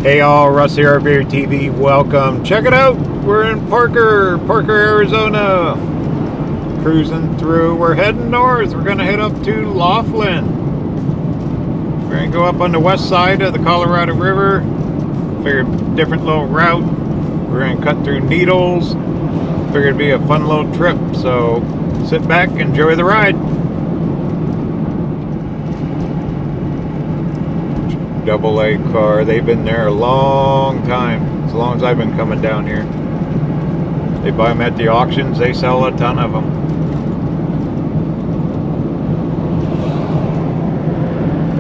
Hey all, Russ here, RVerTV. Welcome. Check it out. We're in Parker, Arizona. Cruising through. We're heading north. We're going to head up to Laughlin. We're going to go up on the west side of the Colorado River. Figured different little route. We're going to cut through Needles. Figured it'd be a fun little trip. So sit back, enjoy the ride. AA car. They've been there a long time, as long as I've been coming down here. They buy them at the auctions. They sell a ton of them.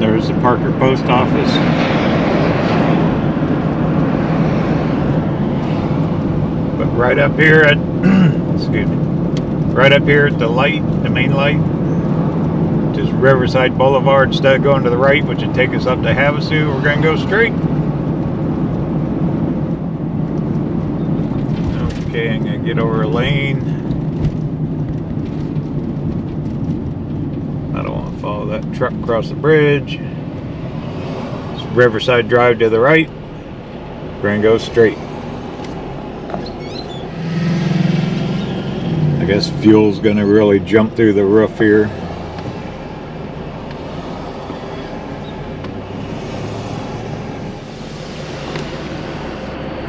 There's the Parker post office. But right up here at excuse me, right up here at the light, the main light, is Riverside Boulevard. Instead of going to the right, which would take us up to Havasu, we're going to go straight. Okay, I'm going to get over a lane. I don't want to follow that truck across the bridge. It's Riverside Drive to the right. We're going to go straight. I guess fuel's going to really jump through the roof here.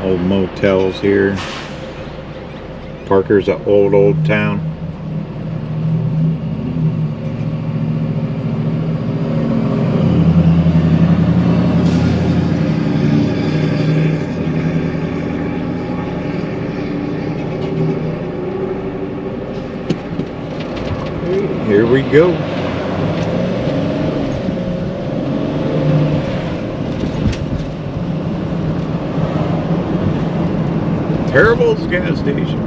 Old motels here. Parker's an old town. Here we go. Terrible's gas station.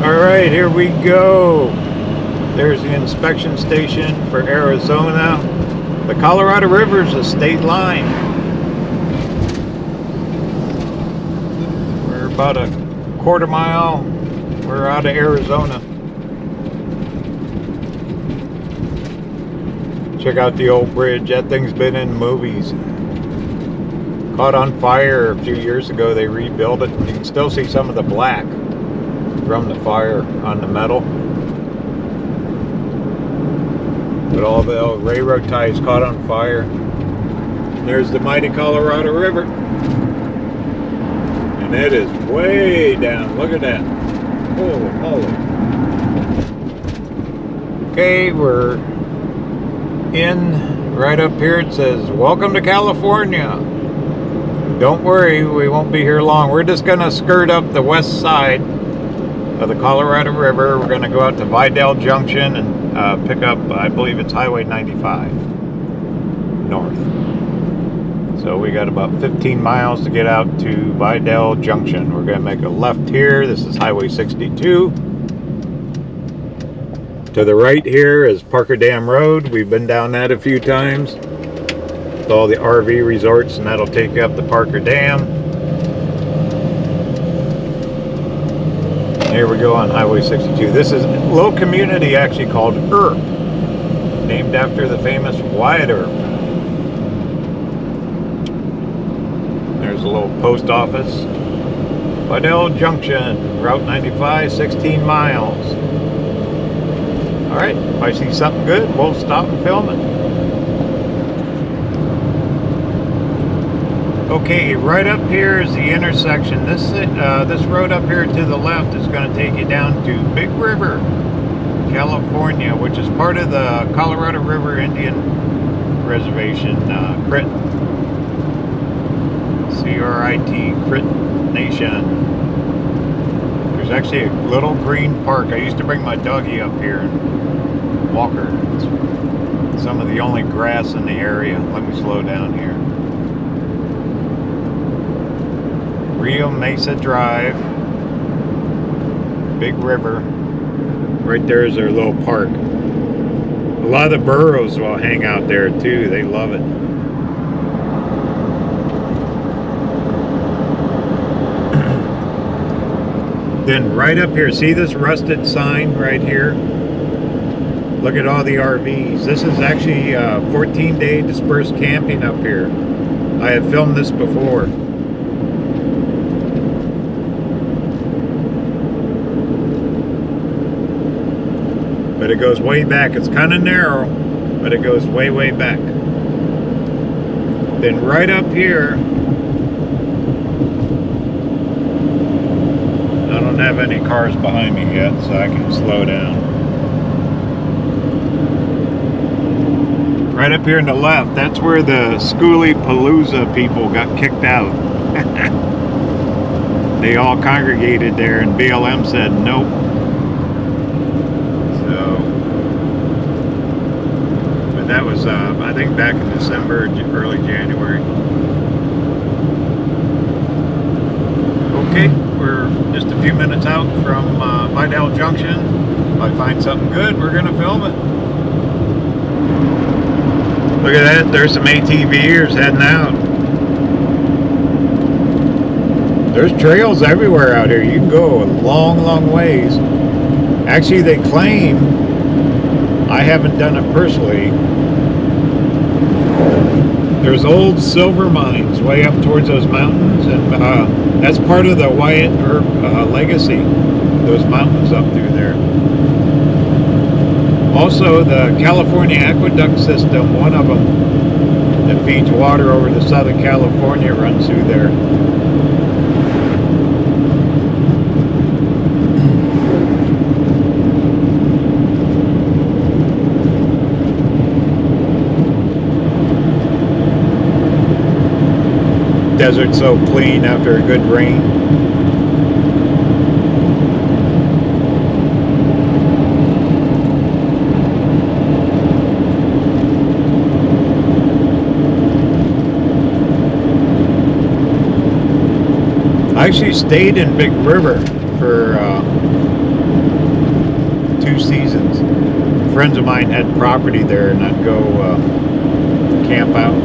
Alright, here we go. There's the inspection station for Arizona. The Colorado River is a state line. We're about a quarter mile. We're out of Arizona. Check out the old bridge. That thing's been in movies. Caught on fire a few years ago. They rebuilt it. You can still see some of the black from the fire on the metal. But all the old railroad ties caught on fire. And there's the mighty Colorado River. And it is way down. Look at that. Holy moly. Okay, we're in right up here. It says welcome to California. Don't worry, we won't be here long. We're just gonna skirt up the west side of the Colorado River. We're gonna go out to Vidal Junction and pick up, I believe it's Highway 95 north. So we got about 15 miles to get out to Vidal Junction. We're gonna make a left here. This is Highway 62. To the right here is Parker Dam Road. We've been down that a few times with all the RV resorts, and that'll take you up the Parker Dam. Here we go on Highway 62. This is a little community actually called Earp, named after the famous Wyatt Earp. There's a little post office. Vidal Junction, Route 95, 16 miles. Alright, if I see something good, we'll stop and film it. Okay, right up here is the intersection. This road up here to the left is going to take you down to Big River, California, which is part of the Colorado River Indian Reservation, CRIT. C-R-I-T, CRIT Nation. There's actually a little green park. I used to bring my doggy up here and walk her. It's some of the only grass in the area. Let me slow down here. Rio Mesa Drive, Big River. Right there is their little park. A lot of the burros will hang out there too. They love it. Then right up here, see this rusted sign right here? Look at all the RVs. This is actually 14-day dispersed camping up here. I have filmed this before. But it goes way back. It's kind of narrow, but it goes way, way back. Then right up here, I don't have any cars behind me yet, so I can slow down. Right up here on the left, that's where the Schoolie Palooza people got kicked out. They all congregated there, and BLM said nope. So, but that was, I think, back in December, early January. Okay, we're just a few minutes out from Vidal Junction. If I find something good, we're gonna film it. Look at that, there's some ATVers heading out. There's trails everywhere out here. You can go a long, long ways. Actually, they claim, I haven't done it personally, there's old silver mines way up towards those mountains, and that's part of the Wyatt Earp legacy, those mountains up through there. Also, the California Aqueduct system, one of them that feeds water over to Southern California, runs through there. Desert's so clean after a good rain. I actually stayed in Big River for 2 seasons. Friends of mine had property there, and I'd go camp out.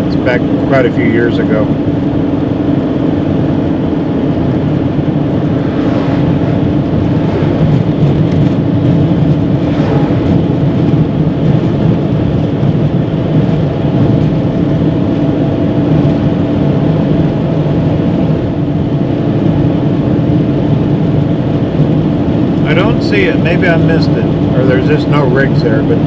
It's back quite a few years ago. I don't see it. Maybe I missed it, or there's just no rigs there. But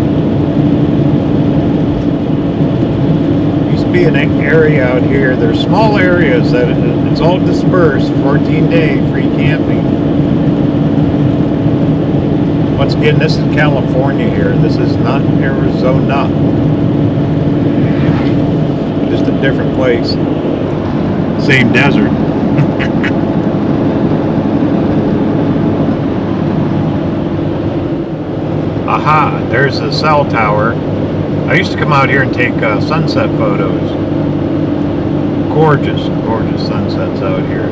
used to be an area out here. There's small areas that it's all dispersed. 14-day free camping. Once again, this is California here. This is not Arizona. Just a different place. Same desert. Aha, there's the cell tower. I used to come out here and take sunset photos. Gorgeous, gorgeous sunsets out here.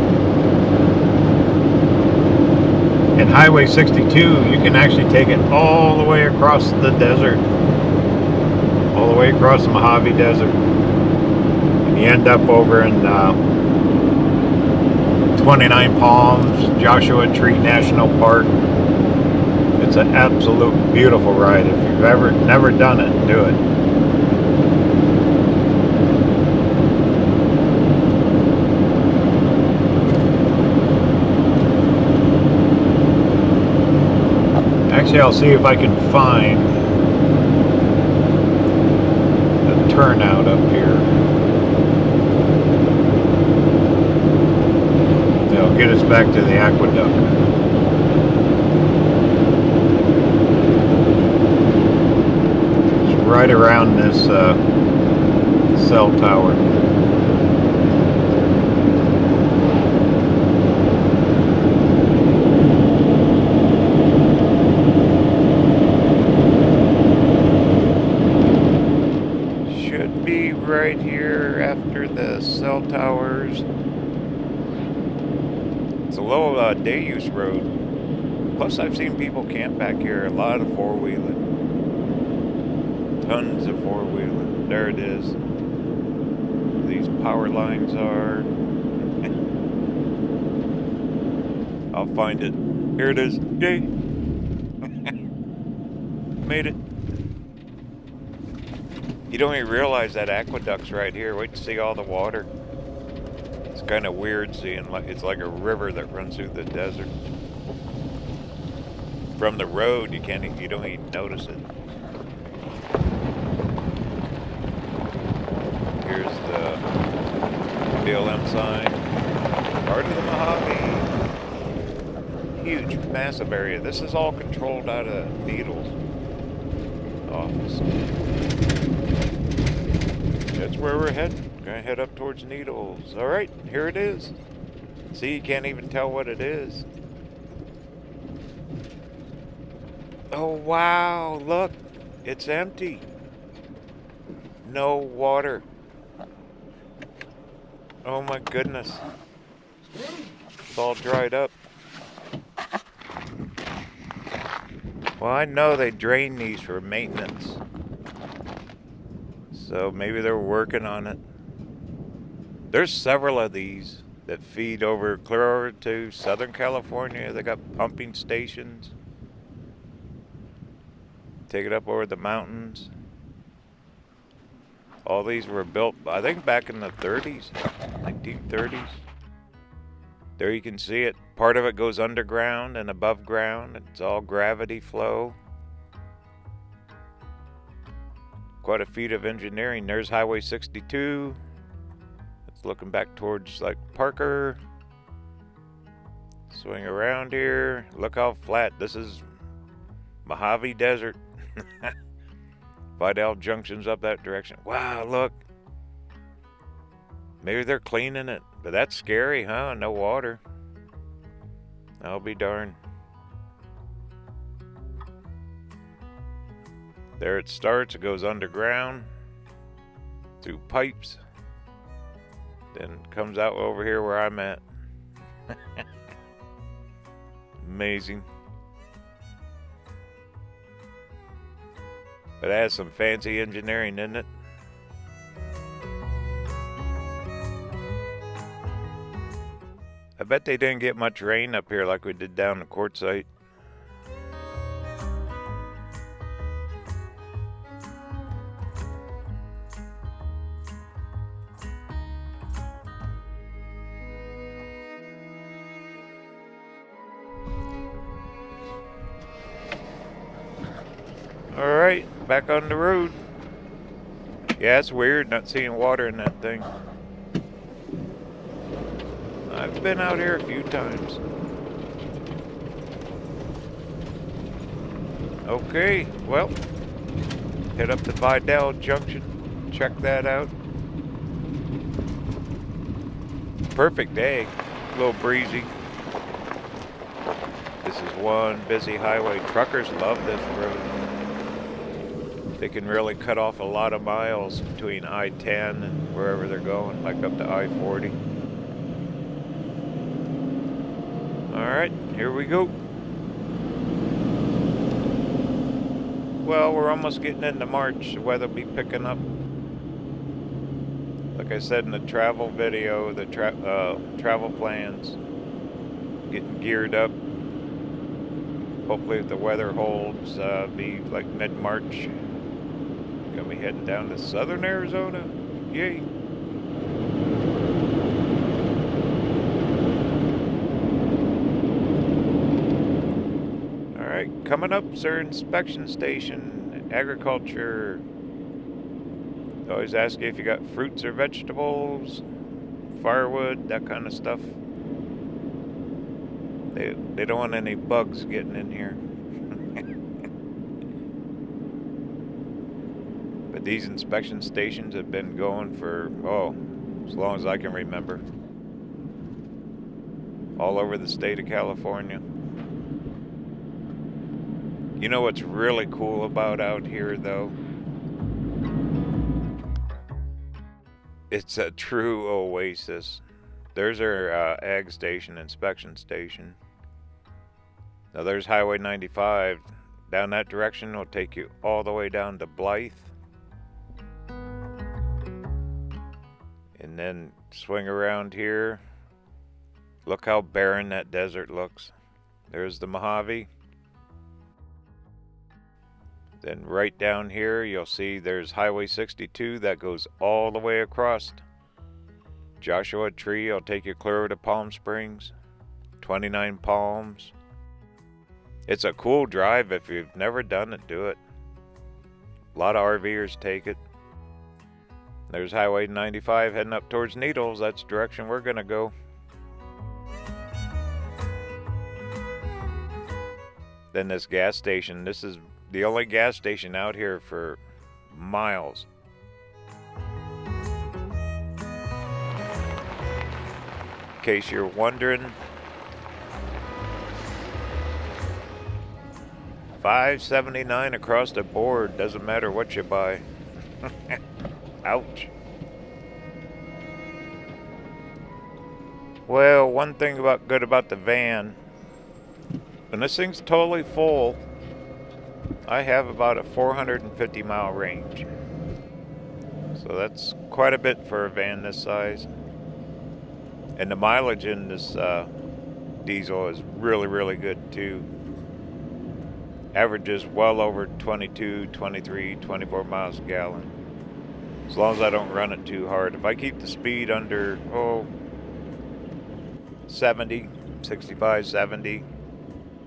And Highway 62, you can actually take it all the way across the desert. All the way across the Mohave Desert. And you end up over in 29 Palms, Joshua Tree National Park. It's an absolute beautiful ride. If you've never done it, do it. Actually, I'll see if I can find a turnout up here. They'll get us back to the aqueduct. Right around this cell tower. Should be right here after the cell towers. It's a low day use road. Plus, I've seen people camp back here. A lot of four-wheeling. Tons of four-wheeling. There it is. These power lines are. I'll find it. Here it is. Yay! Made it. You don't even realize that aqueduct's right here. Wait to see all the water. It's kind of weird seeing, like it's like a river that runs through the desert. From the road, you don't even notice it. Here's the BLM sign. Part of the Mohave. Huge, massive area. This is all controlled out of Needles office. That's where we're heading. Gonna head up towards Needles. All right, here it is. See, you can't even tell what it is. Oh, wow, look, it's empty. No water. Oh my goodness. It's all dried up. Well, I know they drain these for maintenance. So maybe they're working on it. There's several of these that feed clear over to Southern California. They got pumping stations. Take it up over the mountains. All these were built, I think, back in the 30s, 1930s. There you can see it. Part of it goes underground and above ground. It's all gravity flow. Quite a feat of engineering. There's Highway 62. It's looking back towards like Parker. Swing around here. Look how flat. This is Mohave Desert. Vidal Junction's up that direction. Wow, look. Maybe they're cleaning it. But that's scary, huh? No water. I'll be darned. There it starts. It goes underground through pipes. Then comes out over here where I'm at. Amazing. But it has some fancy engineering in it. I bet they didn't get much rain up here like we did down the quartzite. Alright, back on the road. Yeah, it's weird not seeing water in that thing. I've been out here a few times. Okay, well, head up to Vidal Junction. Check that out. Perfect day. A little breezy. This is one busy highway. Truckers love this road. They can really cut off a lot of miles between I-10 and wherever they're going, like up to I-40. Alright, here we go. Well, we're almost getting into March. The weather will be picking up. Like I said in the travel video, the travel plans, getting geared up. Hopefully if the weather holds, be like mid-March. Gonna be heading down to southern Arizona. Yay. Alright, coming up is our inspection station. Agriculture. They always ask you if you got fruits or vegetables, firewood, that kind of stuff. They don't want any bugs getting in here. But these inspection stations have been going for, as long as I can remember. All over the state of California. You know what's really cool about out here, though? It's a true oasis. There's our ag station, inspection station. Now there's Highway 95. Down that direction will take you all the way down to Blythe. And then swing around here. Look how barren that desert looks. There's the Mohave. Then right down here, you'll see there's Highway 62 that goes all the way across. Joshua Tree will take you clear to Palm Springs. 29 Palms. It's a cool drive. If you've never done it, do it. A lot of RVers take it. There's Highway 95 heading up towards Needles. That's the direction we're going to go. Then this gas station. This is the only gas station out here for miles. In case you're wondering, $5.79 across the board. Doesn't matter what you buy. Ouch. Well, one thing good about the van, when this thing's totally full, I have about a 450 mile range. So that's quite a bit for a van this size. And the mileage in this diesel is really, really good too. Averages well over 22, 23, 24 miles a gallon. As long as I don't run it too hard. If I keep the speed under, 70, 65, 70,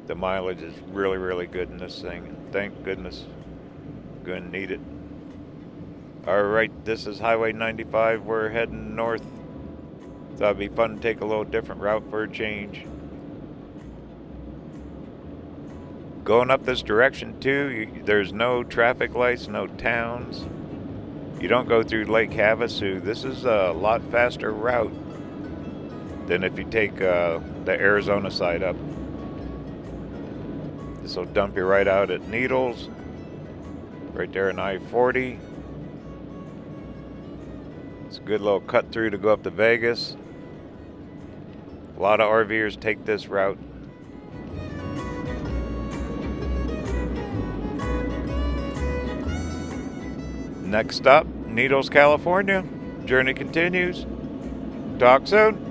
the mileage is really, really good in this thing. And thank goodness. Gonna need it. Alright, this is Highway 95. We're heading north. Thought it'd be fun to take a little different route for a change. Going up this direction too, there's no traffic lights, no towns. You don't go through Lake Havasu. This is a lot faster route than if you take the Arizona side up. This will dump you right out at Needles, right there in I-40. It's a good little cut through to go up to Vegas. A lot of RVers take this route. Next stop, Needles, California. Journey continues. Talk soon.